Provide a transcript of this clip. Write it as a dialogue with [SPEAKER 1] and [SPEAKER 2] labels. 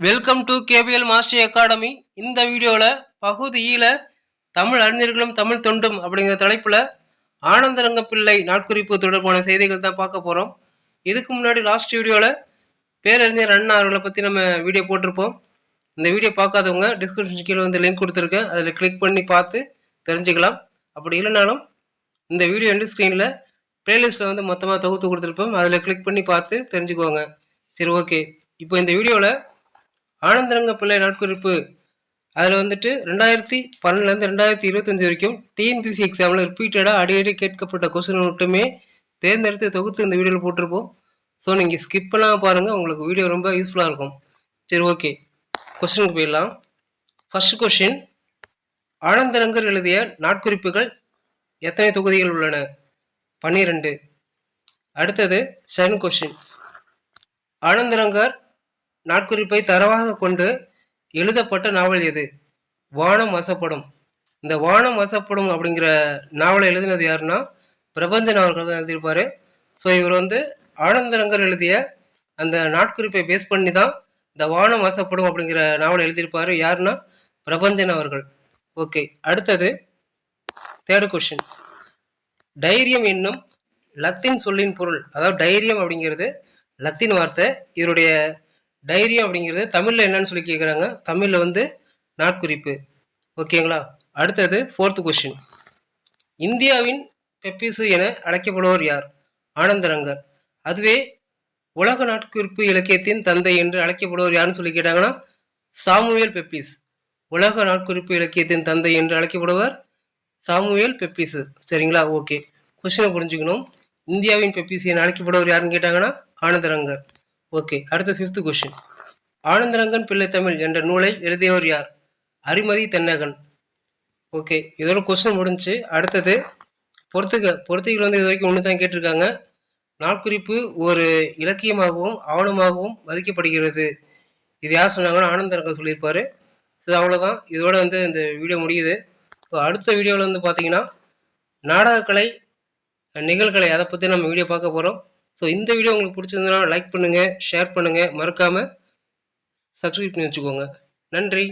[SPEAKER 1] Welcome to KPL master academy. இந்த வீடியோவில் பகுதியில் தமிழ் அறிஞர்களும் தமிழ் தொண்டும் அப்படிங்கிற தலைப்பில் ஆனந்தரங்க பிள்ளை நாட்குறிப்பு தொடர்பான செய்திகள் தான் பார்க்க போகிறோம். இதுக்கு முன்னாடி லாஸ்ட் வீடியோவில் பேரறிஞர் அண்ணா அவர்களை பற்றி நம்ம வீடியோ போட்டிருப்போம். இந்த வீடியோ பார்க்காதவங்க டிஸ்கிரிப்ஷன் கீழே வந்து லிங்க் கொடுத்துருக்கேன், அதில் கிளிக் பண்ணி பார்த்து தெரிஞ்சுக்கலாம். அப்படி இல்லைனாலும் இந்த வீடியோ எண்டு ஸ்க்ரீனில் ப்ளேலிஸ்ட்டில் வந்து மொத்தமாக தொகுத்து கொடுத்துருப்போம், அதில் கிளிக் பண்ணி பார்த்து தெரிஞ்சுக்குவாங்க. சரி, ஓகே. இப்போ இந்த வீடியோவில் ஆனந்தரங்க பிள்ளை நாட்குறிப்பு அதில் வந்துட்டு 2012 2025 வரைக்கும் டிஎன்பிசி எக்ஸாமில் ரிப்பீட்டடாக அடிக்கடி கேட்கப்பட்ட கொஸ்டின் மட்டுமே தேர்ந்தெடுத்து தொகுத்து இந்த வீடியோவில் போட்டிருப்போம். ஸோ நீங்கள் ஸ்கிப் பண்ணாமல் பாருங்கள், உங்களுக்கு வீடியோ ரொம்ப யூஸ்ஃபுல்லாக இருக்கும். சரி, ஓகே, கொஸ்டினுக்கு போயிடலாம். ஃபர்ஸ்ட் கொஸ்டின், ஆனந்தரங்கர் எழுதிய நாட்குறிப்புகள் எத்தனை தொகுதிகள் உள்ளன? 12. அடுத்தது செகண்ட் கொஸ்டின், ஆனந்தரங்கர் நாட்குறிப்பை தரவாக கொண்டு எழுதப்பட்ட நாவல் எது? வானம் வசப்படும். இந்த வானம் வசப்படும் அப்படிங்கிற நாவலை எழுதினது யாருன்னா பிரபஞ்சன் அவர்கள் தான் எழுதியிருப்பார். ஸோ இவர் வந்து ஆனந்தரங்கர் எழுதிய அந்த நாட்குறிப்பை பேஸ் பண்ணி தான் இந்த வானம் வசப்படும் அப்படிங்கிற நாவலை எழுதியிருப்பார். யாருன்னா பிரபஞ்சன் அவர்கள். ஓகே, அடுத்தது தேர்ட் கொஸ்டின், தைரியம் என்னும் லத்தீன் சொல்லின் பொருள். அதாவது தைரியம் அப்படிங்கிறது லத்தீன் வார்த்தை, இதனுடைய தைரியம் அப்படிங்கிறது தமிழில் என்னன்னு சொல்லி கேட்குறாங்க. தமிழில் வந்து நாட்குறிப்பு. ஓகேங்களா? அடுத்தது ஃபோர்த் கொஸ்டின், இந்தியாவின் பெப்பிசு என அழைக்கப்படுவோர் யார்? ஆனந்தரங்கர். அதுவே உலக நாட்குறிப்பு இலக்கியத்தின் தந்தை என்று அழைக்கப்படுவோர் யாருன்னு சொல்லி கேட்டாங்கன்னா சாமுவேல் பெப்பிஸ். உலக நாட்குறிப்பு இலக்கியத்தின் தந்தை என்று அழைக்கப்படுவர் சாமுவேல் பெப்பிசு. சரிங்களா? ஓகே, கொஸ்டினை புரிஞ்சுக்கணும். இந்தியாவின் பெப்பிசு என அழைக்கப்படுவோர் யாருன்னு கேட்டாங்கன்னா ஆனந்தரங்கர். ஓகே, அடுத்த ஃபிஃப்த் கொஸ்டின், ஆனந்தரங்கன் பிள்ளை தமிழ் என்ற நூலை எழுதியவர் யார்? அரிமதி தென்னகன். ஓகே, இதோட கொஸ்டின் முடிஞ்சு. அடுத்தது பொறுத்துகள் வந்து இது வரைக்கும் ஒன்று தான் கேட்டிருக்காங்க. நாட்குறிப்பு ஒரு இலக்கியமாகவும் ஆவணமாகவும் மதிக்கப்படுகிறது. இது யார் சொன்னாங்கன்னா ஆனந்தரங்கன் சொல்லியிருப்பார். ஸோ அவ்வளோதான், இதோட வந்து இந்த வீடியோ முடியுது. ஸோ அடுத்த வீடியோவில் வந்து பார்த்தீங்கன்னா நாடகக்கலை, நிகழ்கலை, அதை பற்றி நம்ம வீடியோ பார்க்க போகிறோம். ஸோ இந்த வீடியோ உங்களுக்கு பிடிச்சிருந்ததுன்னா லைக் பண்ணுங்கள், ஷேர் பண்ணுங்கள், மறக்காமல் சப்ஸ்கிரைப் பண்ணி வச்சுக்கோங்க. நன்றி.